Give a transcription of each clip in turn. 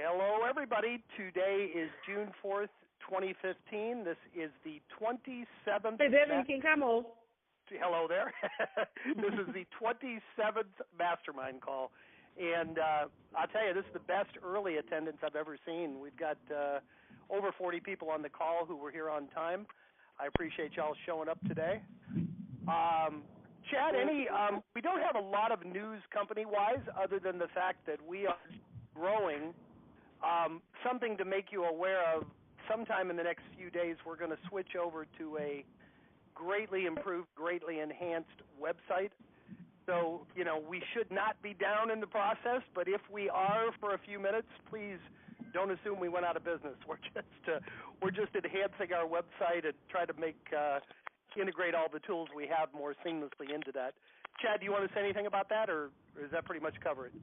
Hello, everybody. Today is June 4th, 2015. This is the 27th. Hey, Devin, King Camel. Hello there. This is the 27th Mastermind call. And I'll tell you, this is the best early attendance I've ever seen. We've got over 40 people on the call who were here on time. I appreciate y'all showing up today. Chad, we don't have a lot of news company-wise other than the fact that we are growing. Something to make you aware of, sometime in the next few days, we're going to switch over to a greatly improved, greatly enhanced website. So, we should not be down in the process, but if we are for a few minutes, please don't assume we went out of business. We're just enhancing our website and try to integrate all the tools we have more seamlessly into that. Chad, do you want to say anything about that, or does that pretty much cover it?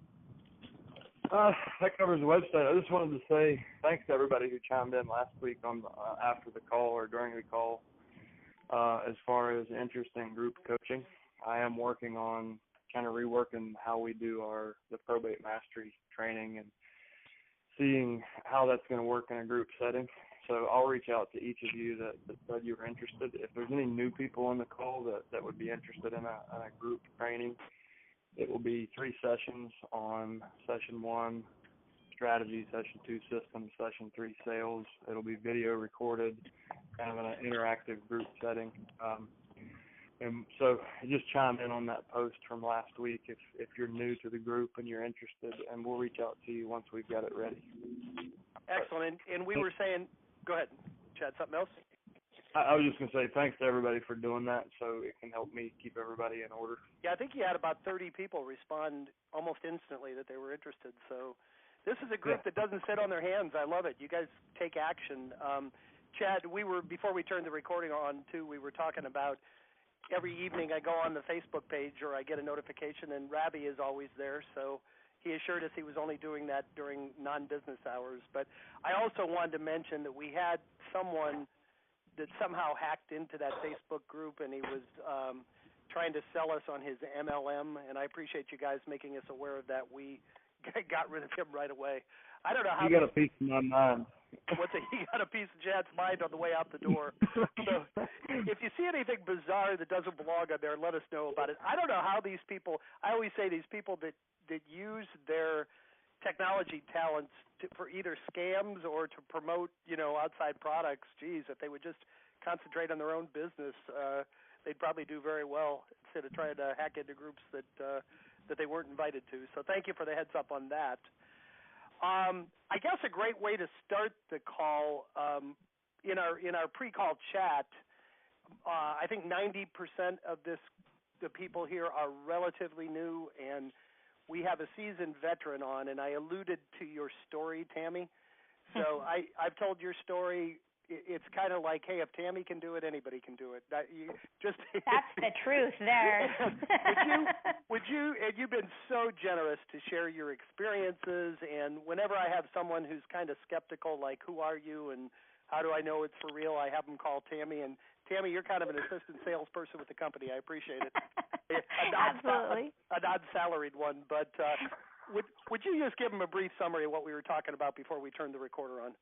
That covers the website. I just wanted to say thanks to everybody who chimed in last week on after the call or during the call as far as interest in group coaching. I am working on kind of reworking how we do the probate mastery training and seeing how that's going to work in a group setting. So I'll reach out to each of you that said you were interested. If there's any new people on the call that would be interested in a group training, it will be 3 sessions on session 1, strategy, session 2, systems, session 3, sales. It'll be video recorded, kind of in an interactive group setting. And so just chime in on that post from last week if you're new to the group and you're interested, and we'll reach out to you once we've got it ready. Excellent. And we were saying, go ahead, Chad, something else? I was just going to say thanks to everybody for doing that, so it can help me keep everybody in order. Yeah, I think you had about 30 people respond almost instantly that they were interested. So this is a group that doesn't sit on their hands. I love it. You guys take action. Chad, before we turned the recording on, too, we were talking about every evening I go on the Facebook page or I get a notification, and Rabbi is always there. So he assured us he was only doing that during non-business hours. But I also wanted to mention that we had someone that somehow hacked into that Facebook group, and he was trying to sell us on his MLM, and I appreciate you guys making us aware of that. We got rid of him right away. I don't know how. You got a piece of my mind. He got a piece of Chad's mind on the way out the door. So if you see anything bizarre that doesn't belong on there, let us know about it. I don't know how these people, I always say these people that use their technology talents for either scams or to promote, outside products. Geez, if they would just concentrate on their own business, they'd probably do very well instead of trying to hack into groups that they weren't invited to. So thank you for the heads up on that. I guess a great way to start the call in our pre-call chat. I think 90% of the people here are relatively new, and we have a seasoned veteran on, and I alluded to your story, Tami. So I've told your story. It's kind of like, hey, if Tami can do it, anybody can do it. That's the truth there. would you, and you've been so generous to share your experiences, and whenever I have someone who's kind of skeptical, like, who are you and how do I know it's for real, I have them call Tami. And Tami, you're kind of an assistant salesperson with the company. I appreciate it. Absolutely. A non-salaried one. But would you just give them a brief summary of what we were talking about before we turned the recorder on?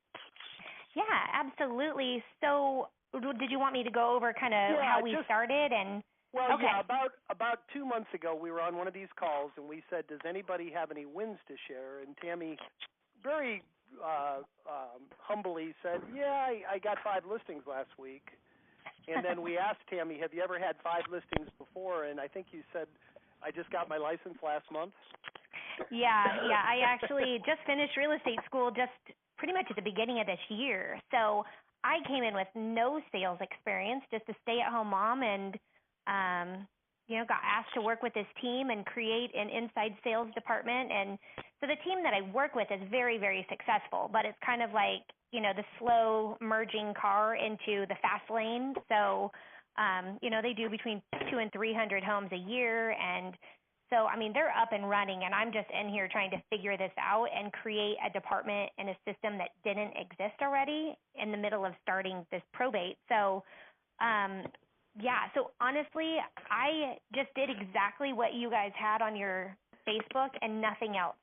Yeah, absolutely. So did you want me to go over kind of how we started? Well, okay. Yeah, about 2 months ago, we were on one of these calls, and we said, does anybody have any wins to share? And Tami very humbly said, yeah, I got 5 listings last week. And then we asked Tami, have you ever had 5 listings before? And I think you said, I just got my license last month. Yeah, I actually just finished real estate school just pretty much at the beginning of this year. So I came in with no sales experience, just a stay-at-home mom, and got asked to work with this team and create an inside sales department. And so the team that I work with is very, very successful, but it's kind of like, the slow merging car into the fast lane. So, they do between 200 and 300 homes a year, and so, they're up and running, and I'm just in here trying to figure this out and create a department and a system that didn't exist already in the middle of starting this probate. So, so honestly, I just did exactly what you guys had on your Facebook and nothing else.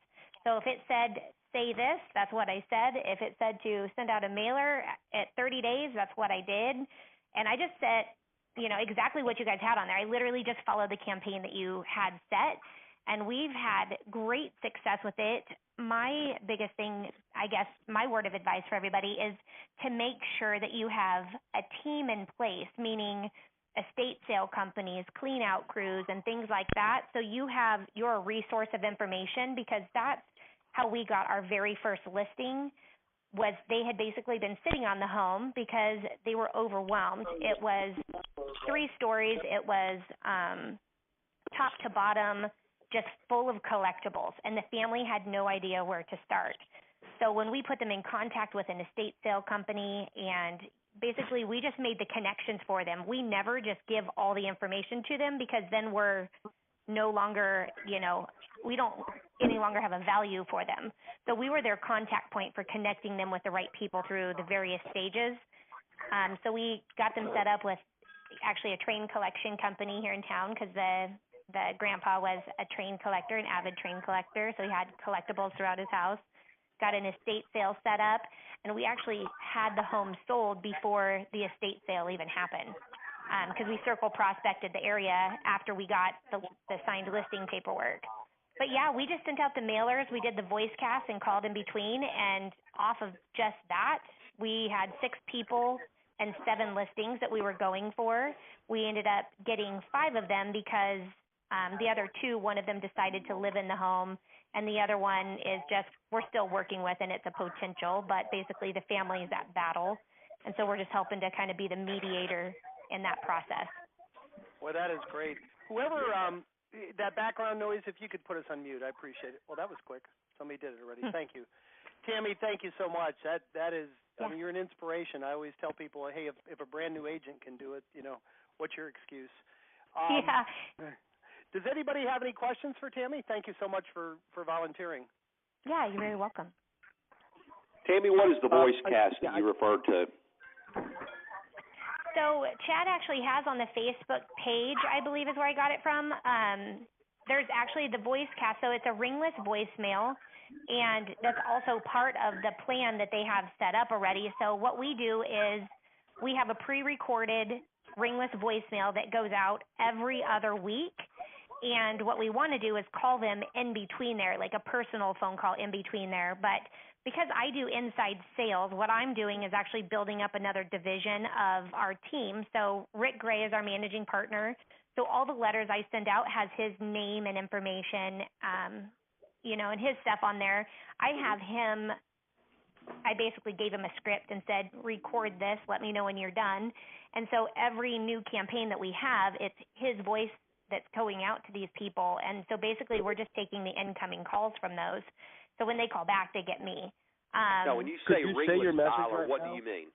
So if it said say this, that's what I said. If it said to send out a mailer at 30 days, that's what I did. And I just set, exactly what you guys had on there. I literally just followed the campaign that you had set, and we've had great success with it. My biggest thing, I guess, my word of advice for everybody is to make sure that you have a team in place, meaning estate sale companies, clean out crews, and things like that. So you're a resource of information, because that's how we got our very first listing. Was they had basically been sitting on the home because they were overwhelmed. It was 3 stories. It was top to bottom, just full of collectibles, and the family had no idea where to start. So when we put them in contact with an estate sale company, and basically we just made the connections for them. We never just give all the information to them, because then we're no longer, we don't any longer have a value for them. So we were their contact point for connecting them with the right people through the various stages. So we got them set up with actually a train collection company here in town, because the grandpa was a train collector, an avid train collector, so he had collectibles throughout his house. Got an estate sale set up, and we actually had the home sold before the estate sale even happened, because we circle prospected the area after we got the signed listing paperwork. But yeah, we just sent out the mailers. We did the voice cast and called in between, and off of just that, we had 6 people and 7 listings that we were going for. We ended up getting 5 of them because the other 2, one of them decided to live in the home, and the other one is just, we're still working with, and it's a potential, but basically the family is at battle. And so we're just helping to kind of be the mediator in that process. Well, that is great. Whoever, that background noise, if you could put us on mute, I appreciate it. Well, that was quick. Somebody did it already. Thank you. Tami, thank you so much. That is, I mean, you're an inspiration. I always tell people, hey, if a brand new agent can do it, what's your excuse? Yeah. Does anybody have any questions for Tami? Thank you so much for volunteering. Yeah, you're very welcome. Tami, what is the voice cast that you referred to? So Chad actually has on the Facebook page, I believe is where I got it from. There's actually the voice cast, so it's a ringless voicemail, and that's also part of the plan that they have set up already. So what we do is we have a pre-recorded ringless voicemail that goes out every other week. And what we want to do is call them in between there, like a personal phone call in between there. But because I do inside sales, what I'm doing is actually building up another division of our team. So Rick Gray is our managing partner. So all the letters I send out has his name and information, and his stuff on there. I basically gave him a script and said, record this, let me know when you're done. And so every new campaign that we have, it's his voice that's going out to these people. And so basically we're just taking the incoming calls from those. So when they call back, they get me. Now, when you say ringless dialer, what do you mean?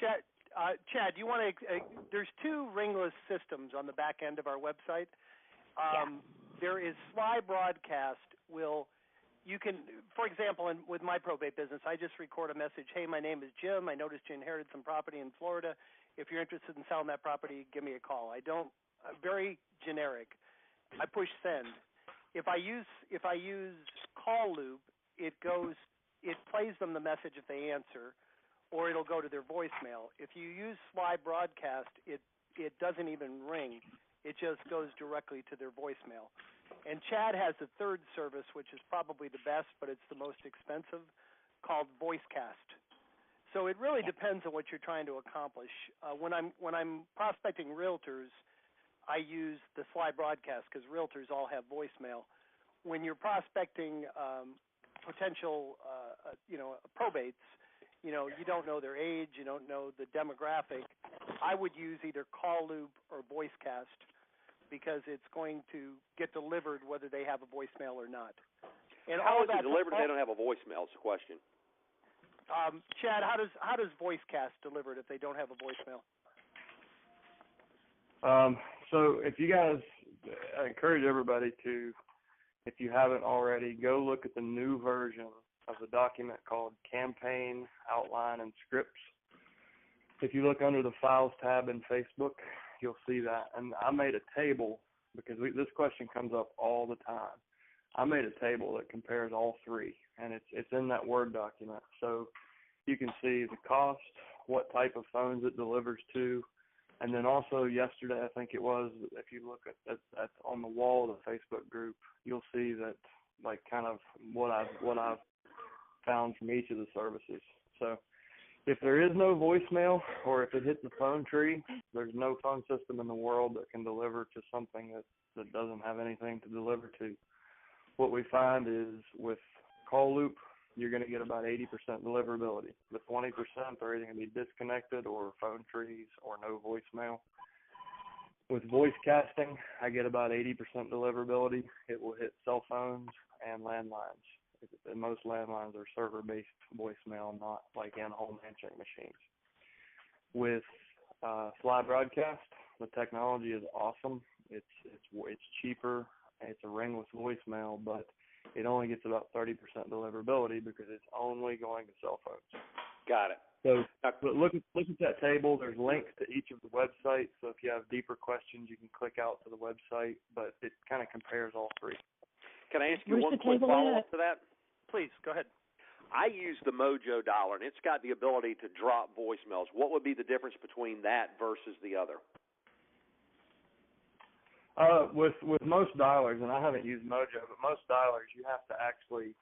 Chad, do you want to there's 2 ringless systems on the back end of our website. There is Sly Broadcast. You can, for example, with my probate business, I just record a message. Hey, my name is Jim. I noticed you inherited some property in Florida. If you're interested in selling that property, give me a call. Very generic. I push send. If I use call loop, it plays them the message if they answer, or it'll go to their voicemail. If you use Sly Broadcast, it doesn't even ring. It just goes directly to their voicemail. And Chad has a 3rd service, which is probably the best, but it's the most expensive, called VoiceCast. So it really depends on what you're trying to accomplish. When I'm prospecting realtors, I use the Sly Broadcast because realtors all have voicemail. When you're prospecting potential, probates, you don't know their age, you don't know the demographic, I would use either call loop or voicecast because it's going to get delivered whether they have a voicemail or not. And how is it delivered if they don't have a voicemail? Is the question. Chad, how does voicecast deliver it if they don't have a voicemail? So if you guys, I encourage everybody to, if you haven't already, go look at the new version of the document called Campaign Outline and Scripts. If you look under the Files tab in Facebook, you'll see that. And I made a table because this question comes up all the time. I made a table that compares all three, and it's in that Word document. So you can see the cost, what type of phones it delivers to, and then also yesterday, I think it was, if you look at on the wall of the Facebook group, you'll see that like kind of what I've found from each of the services. So if there is no voicemail, or if it hits the phone tree, there's no phone system in the world that can deliver to something that doesn't have anything to deliver to. What we find is with Call Loop, you're going to get about 80% deliverability. The 20% are either going to be disconnected or phone trees or no voicemail. With voice casting, I get about 80% deliverability. It will hit cell phones and landlines. And most landlines are server-based voicemail, not like in-home answering machines. With Fly Broadcast, the technology is awesome. It's cheaper. It's a ringless voicemail, but it only gets about 30% deliverability because it's only going to cell phones. Got it. So but look at that table. There's links to each of the websites. So if you have deeper questions, you can click out to the website, but it kind of compares all three. Can I ask you one quick follow-up to that? Please, go ahead. I use the Mojo Dialer, and it's got the ability to drop voicemails. What would be the difference between that versus the other? With most dialers, and I haven't used Mojo, but most dialers you have to actually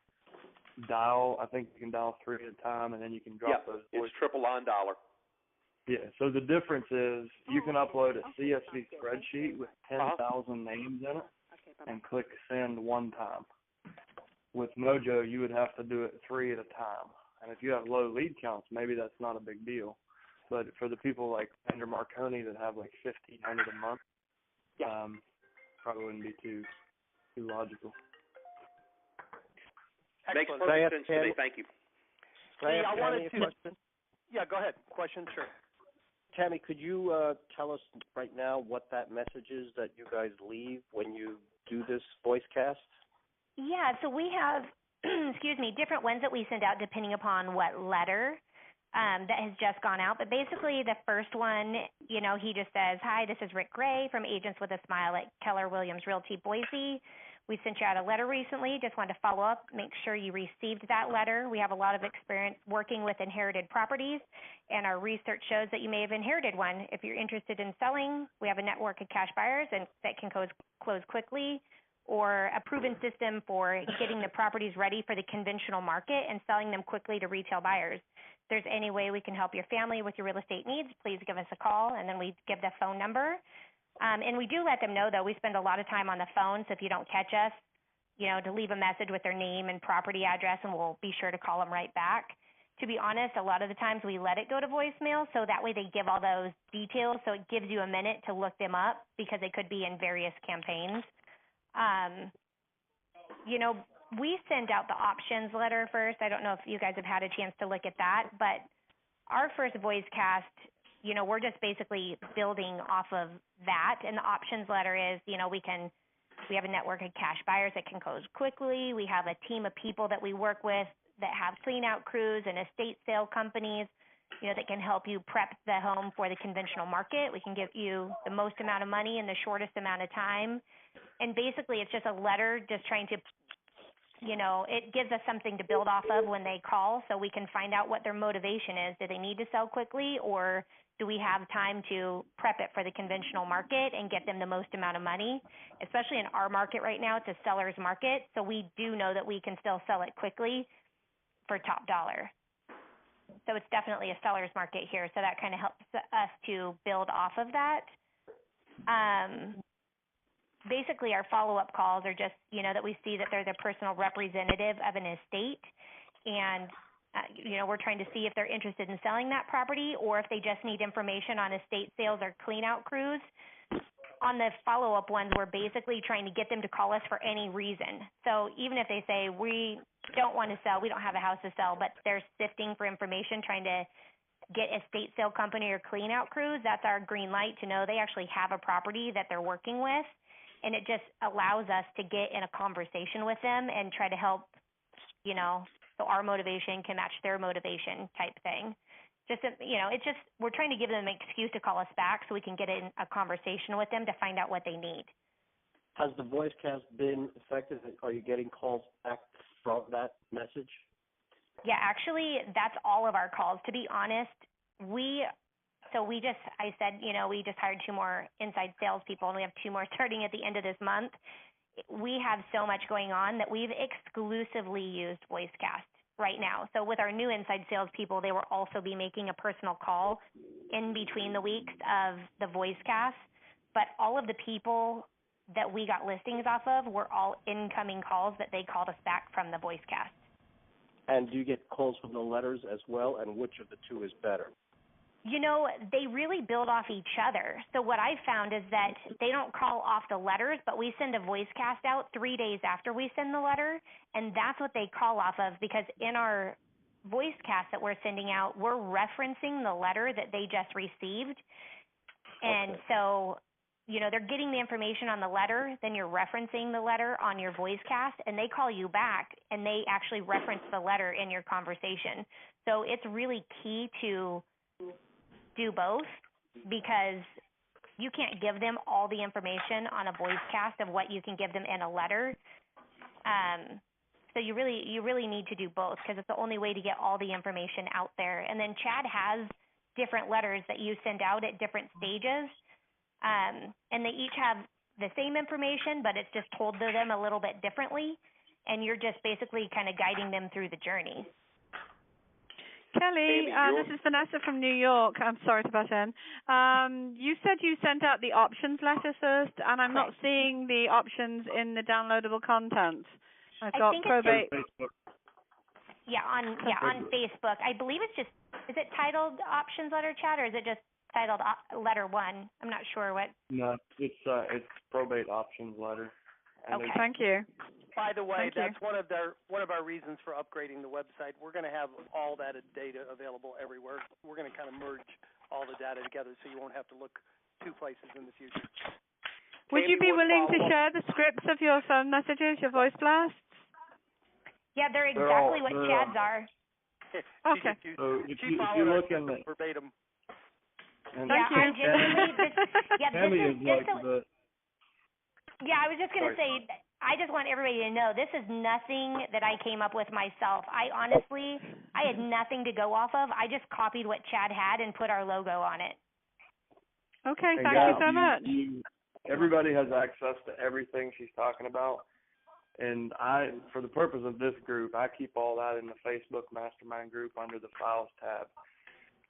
dial. I think you can dial 3 at a time, and then you can drop those voice. It's triple line dialer. Yeah, so the difference is you can upload a CSV spreadsheet with 10,000 names in it and click send one time. With Mojo, you would have to do it 3 at a time. And if you have low lead counts, maybe that's not a big deal. But for the people like Andrew Marconi that have like 1,500 a month, probably wouldn't be too logical. Makes perfect sense to me. Thank you. I wanted to. Question? Yeah, go ahead. Question, sure. Tami, could you tell us right now what that message is that you guys leave when you do this voice cast? Yeah, so we have, different ones that we send out depending upon what letter that has just gone out. But basically the first one, he just says, "Hi, this is Rick Gray from Agents with a Smile at Keller Williams Realty Boise. We sent you out a letter recently. Just wanted to follow up, make sure you received that letter. We have a lot of experience working with inherited properties, and our research shows that you may have inherited one. If you're interested in selling, we have a network of cash buyers and that can close quickly, or a proven system for getting the properties ready for the conventional market and selling them quickly to retail buyers. If there's any way we can help your family with your real estate needs, please give us a call," and then we give the phone number. And we do let them know, though, we spend a lot of time on the phone, so if you don't catch us, to leave a message with their name and property address, and we'll be sure to call them right back. To be honest, a lot of the times we let it go to voicemail, so that way they give all those details, so it gives you a minute to look them up because they could be in various campaigns. We send out the options letter first. I don't know if you guys have had a chance to look at that, but our first voice cast, we're just basically building off of that. And the options letter is, we have a network of cash buyers that can close quickly. We have a team of people that we work with that have clean out crews and estate sale companies, that can help you prep the home for the conventional market. We can give you the most amount of money in the shortest amount of time. And basically it's just a letter just trying to, it gives us something to build off of when they call, so we can find out what their motivation is. Do they need to sell quickly, or do we have time to prep it for the conventional market and get them the most amount of money? Especially in our market right now, it's a seller's market, so we do know that we can still sell it quickly for top dollar. So it's definitely a seller's market here, so that kind of helps us to build off of that. Basically, our follow-up calls are just, that we see that they're the personal representative of an estate, and, we're trying to see if they're interested in selling that property or if they just need information on estate sales or clean-out crews. On the follow-up ones, we're basically trying to get them to call us for any reason. So even if they say, we don't want to sell, we don't have a house to sell, but they're sifting for information, trying to get estate sale company or clean-out crews, that's our green light to know they actually have a property that they're working with. And it just allows us to get in a conversation with them and try to help, so our motivation can match their motivation type thing. It's just, we're trying to give them an excuse to call us back so we can get in a conversation with them to find out what they need. Has the voice cast been effective? Are you getting calls back from that message? Yeah, actually, that's all of our calls. To be honest, I said, we just hired 2 more inside salespeople, and we have 2 more starting at the end of this month. We have so much going on that we've exclusively used VoiceCast right now. So with our new inside salespeople, they will also be making a personal call in between the weeks of the VoiceCast. But all of the people that we got listings off of were all incoming calls that they called us back from the VoiceCast. And do you get calls from the letters as well, and which of the 2 is better? They really build off each other. So what I found is that they don't call off the letters, but we send a voice cast out 3 days after we send the letter, and that's what they call off of, because in our voice cast that we're sending out, we're referencing the letter that they just received. And so, they're getting the information on the letter, then you're referencing the letter on your voice cast, and they call you back, and they actually reference the letter in your conversation. So it's really key to do both, because you can't give them all the information on a voice cast of what you can give them in a letter. So you really need to do both, because it's the only way to get all the information out there. And then Chad has different letters that you send out at different stages, and they each have the same information, but it's just told to them a little bit differently, and you're just basically kind of guiding them through the journey. Kelly, this is Vanessa from New York. I'm sorry to butt in. You said you sent out the options letter first, and I'm not seeing the options in the downloadable content. I've got probate. On Facebook. I believe it's just, is it titled options letter, Chad, or is it just titled letter 1? I'm not sure what. No, it's probate options letter. Okay. Thank you. By the way, that's one of our reasons for upgrading the website. We're going to have all that data available everywhere. We're going to kind of merge all the data together, so you won't have to look 2 places in the future. Would you be willing to share the scripts of your phone messages, your voice blasts? Yeah, they're exactly what Chad's are. Okay. So if you look in the verbatim. And Thank you. I was just going to say, I just want everybody to know this is nothing that I came up with myself. I had nothing to go off of. I just copied what Chad had and put our logo on it. Okay, thank you so much. Everybody has access to everything she's talking about. And for the purpose of this group, I keep all that in the Facebook Mastermind group under the Files tab.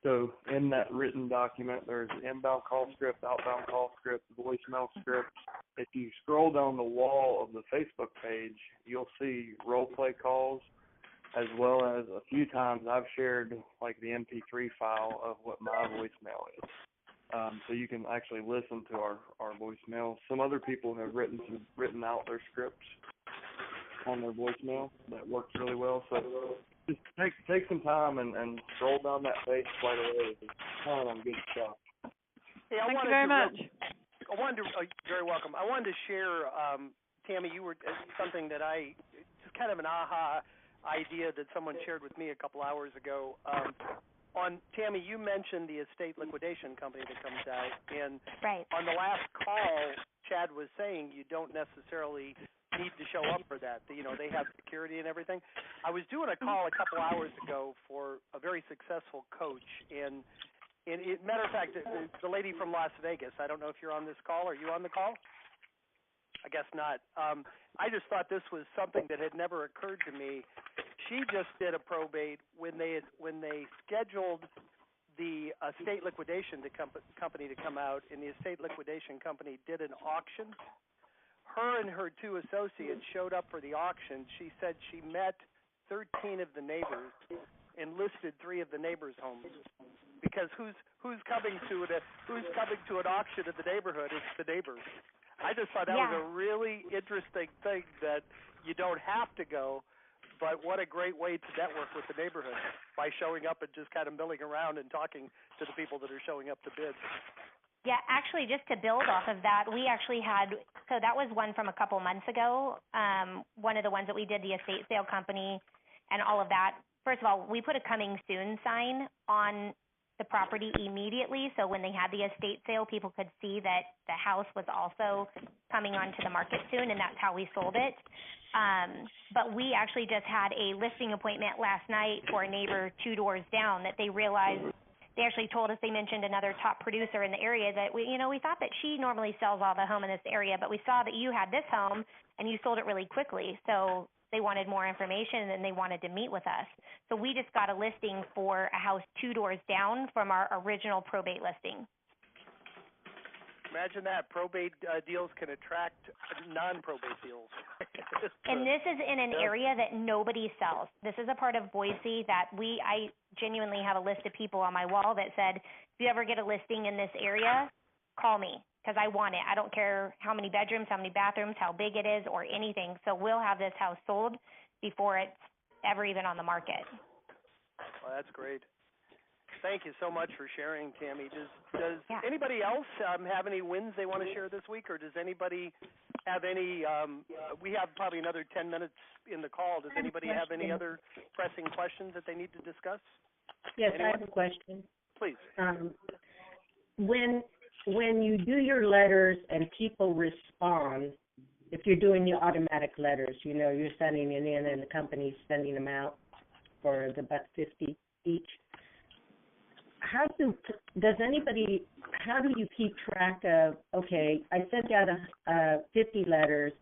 So in that written document, there's inbound call script, outbound call script, voicemail script. If you scroll down the wall of the Facebook page, you'll see role play calls, as well as a few times I've shared like the MP3 file of what my voicemail is. So you can actually listen to our voicemail. Some other people have written out their scripts on their voicemail. That works really well. So just take some time and scroll down that page quite a ways. It's kind of good stuff. Hey, Thank you very much. You're very welcome. I wanted to share, Tami, you were something that it's kind of an aha idea that someone shared with me a couple hours ago. Tami, you mentioned the estate liquidation company that comes out, and on the last call, Chad was saying you don't necessarily need to show up for that. They have security and everything. I was doing a call a couple hours ago for a very successful coach, and matter of fact, the lady from Las Vegas, I don't know if you're on this call. Are you on the call? I guess not. I just thought this was something that had never occurred to me. She just did a probate when they scheduled the estate liquidation company to come out, and the estate liquidation company did an auction. Her and her 2 associates showed up for the auction. She said she met 13 of the neighbors and listed 3 of the neighbors' homes, because who's coming to an auction in the neighborhood? It's the neighbors. I just thought that was a really interesting thing, that you don't have to go, but what a great way to network with the neighborhood by showing up and just kind of milling around and talking to the people that are showing up to bid. Yeah, actually, just to build off of that, we actually so that was one from a couple months ago, one of the ones that we did, the estate sale company and all of that. First of all, we put a coming soon sign on the property immediately. So when they had the estate sale, people could see that the house was also coming onto the market soon, and that's how we sold it. But we actually just had a listing appointment last night for a neighbor 2 doors down that they realized, they actually told us, they mentioned another top producer in the area that we thought that she normally sells all the home in this area, but we saw that you had this home and you sold it really quickly. So they wanted more information and they wanted to meet with us. So we just got a listing for a house 2 doors down from our original probate listing. Imagine that. Probate deals can attract non-probate deals. And this is in an area that nobody sells. This is a part of Boise that I genuinely have a list of people on my wall that said, if you ever get a listing in this area, call me because I want it. I don't care how many bedrooms, how many bathrooms, how big it is, or anything. So we'll have this house sold before it's ever even on the market. Well, that's great. Thank you so much for sharing, Tami. Does anybody else have any wins they want to share this week, or does anybody have any? We have probably another 10 minutes in the call. Does anybody have any other pressing questions that they need to discuss? Yes, Anyone? I have a question. Please. When you do your letters and people respond, if you're doing your automatic letters, you're sending it in and the company's sending them out for the $1.50 each. How do you keep track of, okay, I sent out 50 letters,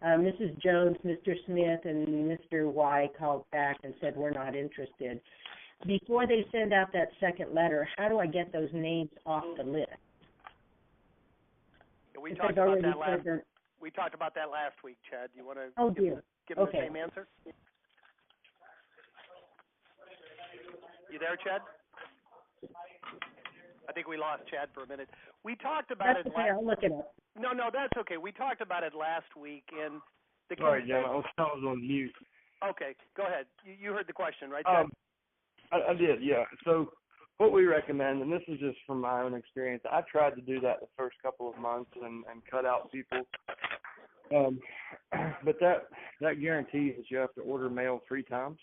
Mrs. Jones, Mr. Smith, and Mr. Y called back and said we're not interested. Before they send out that second letter, how do I get those names off the list? We talked about that last week, Chad. Do you want to give them the same answer? You there, Chad? I think we lost Chad for a minute. We talked about it. Okay, I'll look it up. No, that's okay. We talked about it last week, and the Sorry, Jim, I was on mute. Okay, go ahead. You heard the question, right, Chad? I did, yeah. So what we recommend, and this is just from my own experience, I tried to do that the first couple of months and cut out people. But that guarantees that you have to order mail 3 times.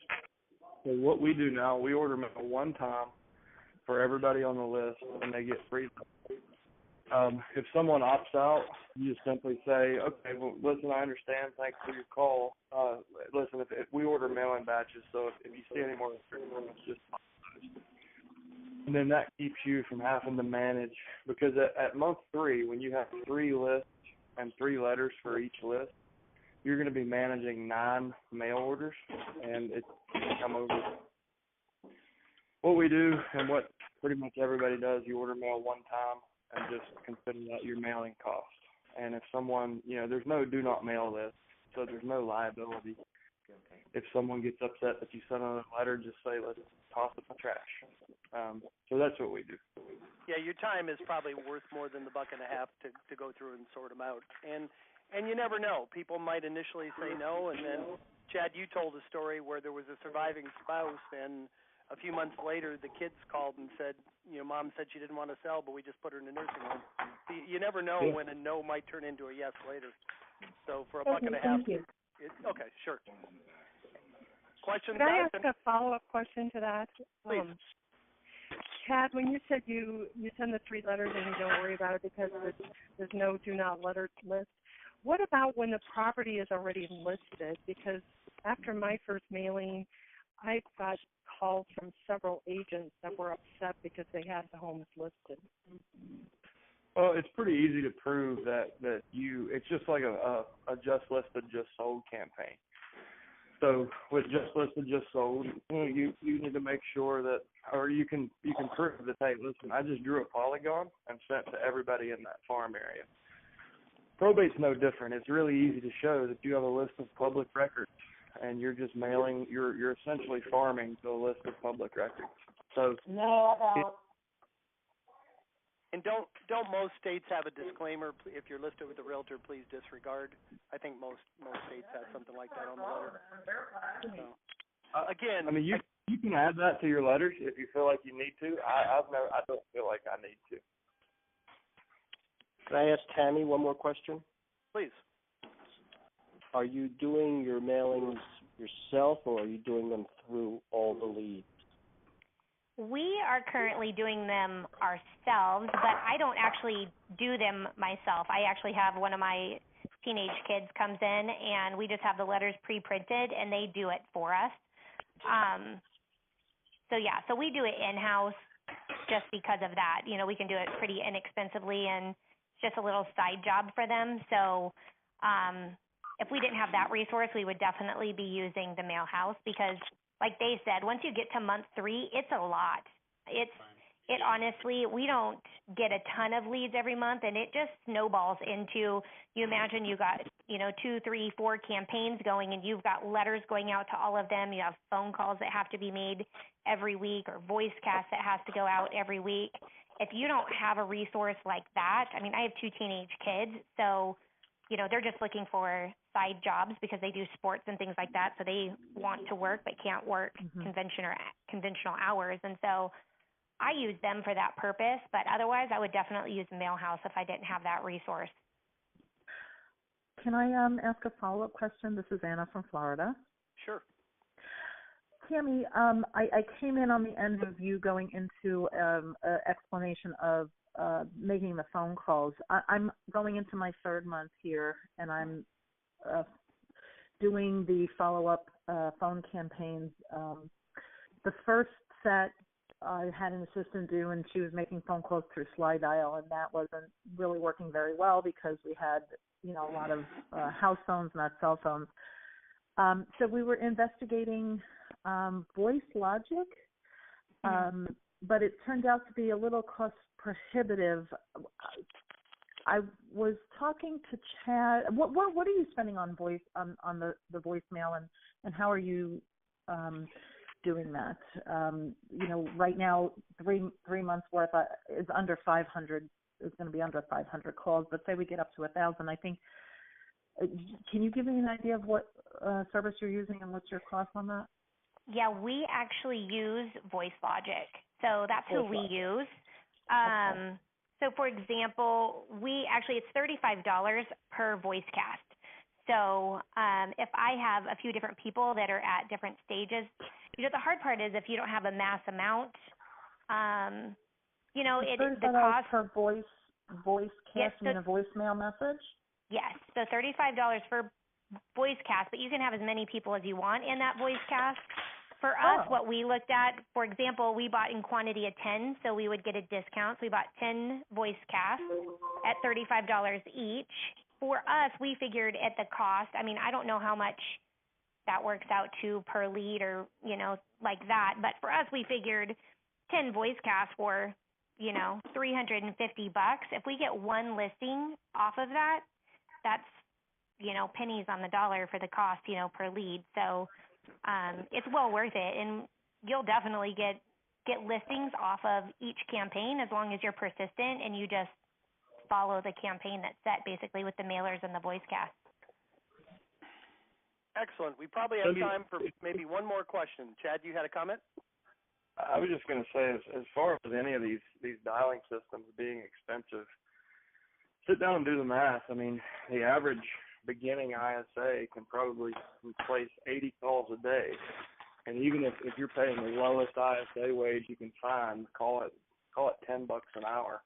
So what we do now, we order mail 1 time for everybody on the list, and they get free. If someone opts out, you just simply say, okay, well, listen, I understand. Thanks for your call. Listen, if we order mail-in batches, so if you see any more than 3 moments, just apologize. And then that keeps you from having to manage, because at month 3, when you have 3 lists and 3 letters for each list, you're going to be managing 9 mail orders, and it can come over. What we do, and what pretty much everybody does, you order mail 1 time and just consider that your mailing cost. And if someone, there's no do not mail list, so there's no liability. If someone gets upset that you sent another letter, just say, let's toss it in the trash. So that's what we do. Yeah, your time is probably worth more than the $1.50 to go through and sort them out. And you never know. People might initially say no, and then, Chad, you told a story where there was a surviving spouse, and a few months later, the kids called and said, Mom said she didn't want to sell, but we just put her in a nursing home. You never know when a no might turn into a yes later. So for a $1.50. Okay, sure. Questions? Could I ask a follow-up question to that? Please. Chad, when you said you send the 3 letters and you don't worry about it because there's no do not letter list, what about when the property is already listed? Because after my first mailing, I got calls from several agents that were upset because they had the homes listed. Well, it's pretty easy to prove that it's just like a just listed, just sold campaign. So with just listed, just sold, you need to make sure that, or you can prove that, hey, listen, I just drew a polygon and sent to everybody in that farm area. Probate's no different. It's really easy to show that you have a list of public records, and you're just mailing. You're essentially farming to a list of public records. So no, I don't. And don't most states have a disclaimer? If you're listed with a realtor, please disregard. I think most states have something like that on the letter. So, again, I mean, you can add that to your letters if you feel like you need to. I don't feel like I need to. Can I ask Tami one more question? Please. Are you doing your mailings yourself, or are you doing them through all the leads? We are currently doing them ourselves, but I don't actually do them myself. I actually have one of my teenage kids comes in, and we just have the letters pre-printed, and they do it for us. So we do it in-house just because of that. You know, we can do it pretty inexpensively, and it's just a little side job for them. So if we didn't have that resource, we would definitely be using the mail house because, like they said, once you get to month 3, it's a lot. It honestly, we don't get a ton of leads every month, and it just snowballs into, you imagine you got, 2, 3, 4 campaigns going, and you've got letters going out to all of them. You have phone calls that have to be made every week or voice casts that has to go out every week. If you don't have a resource like that, I mean, I have 2 teenage kids, so, they're just looking for side jobs because they do sports and things like that, so they want to work but can't work conventional hours. And so I use them for that purpose, but otherwise I would definitely use the mail house if I didn't have that resource. Can I ask a follow-up question? This is Anna from Florida. Sure. Tami, I came in on the end of you going into an explanation of making the phone calls. I'm going into my 3rd month here, and I'm doing the follow-up phone campaigns. The first set I had an assistant do, and she was making phone calls through slide dial, and that wasn't really working very well because we had, a lot of house phones, not cell phones. So we were investigating Voice Logic, but it turned out to be a little cost prohibitive. I was talking to Chad. What are you spending on voice on the voicemail, and how are you doing that? Right now, three months worth is under 500. Is going to be under 500 calls. But say we get up to 1,000. I think. Can you give me an idea of what service you're using and what's your cost on that? Yeah, we actually use Voice Logic, so that's who we use. So, for example, it's $35 per voice cast. So if I have a few different people that are at different stages, the hard part is if you don't have a mass amount, the cost per voice cast, a voicemail message? Yes, so $35 for voice cast, but you can have as many people as you want in that voice cast. For us, what we looked at, for example, we bought in quantity of 10, so we would get a discount. So we bought 10 voice casts at $35 each. For us, we figured at the cost, I don't know how much that works out to per lead or, like that, but for us, we figured 10 voice casts for, $350. If we get one listing off of that, that's, pennies on the dollar for the cost, per lead. So it's well worth it, and you'll definitely get listings off of each campaign as long as you're persistent and you just follow the campaign that's set basically with the mailers and the voice cast. Excellent. We probably have time for maybe one more question. Chad, you had a comment? I was just going to say, as far as any of these dialing systems being expensive, sit down and do the math. The average beginning ISA can probably replace 80 calls a day. And even if you're paying the lowest ISA wage you can find, call it $10 an hour,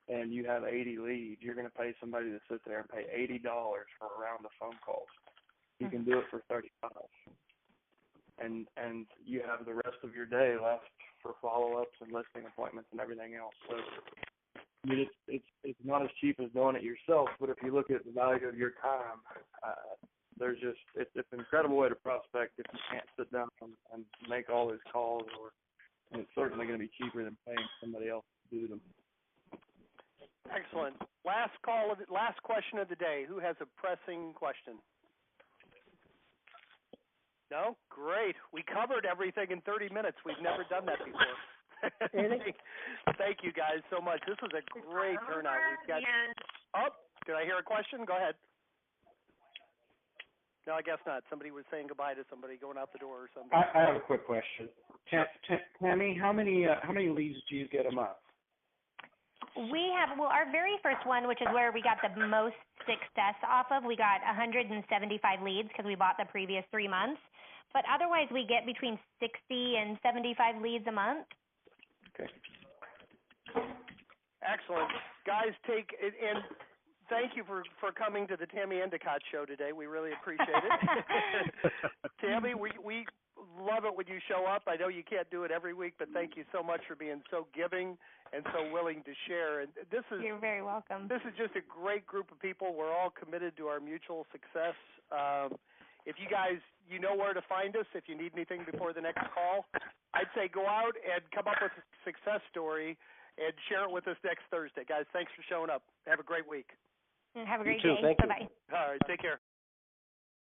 and you have 80 leads, you're going to pay somebody to sit there and pay $80 for a round of phone calls. You can do it for $35. And you have the rest of your day left for follow-ups and listing appointments and everything else. So it's not as cheap as doing it yourself, but if you look at the value of your time, it's an incredible way to prospect if you can't sit down and make all those calls, and it's certainly going to be cheaper than paying somebody else to do them. Excellent. Last question of the day. Who has a pressing question? No? Great. We covered everything in 30 minutes. We've never done that before. Thank you guys so much. This was a great turnout. Did I hear a question? Go ahead. No, I guess not. Somebody was saying goodbye to somebody going out the door or something. I have a quick question. Tami, how many leads do you get a month? We have, our very first one, which is where we got the most success off of, we got 175 leads because we bought the previous 3 months. But otherwise, we get between 60 and 75 leads a month. Okay. Excellent. Guys, and thank you for coming to the Tami Endicott show today. We really appreciate it. Tami, we love it when you show up. I know you can't do it every week, but thank you so much for being so giving and so willing to share. And You're very welcome. This is just a great group of people. We're all committed to our mutual success. If you guys, you know where to find us if you need anything before the next call. I'd say go out and come up with a success story and share it with us next Thursday. Guys, thanks for showing up. Have a great week. Have a great day. Bye-bye. All right, take care.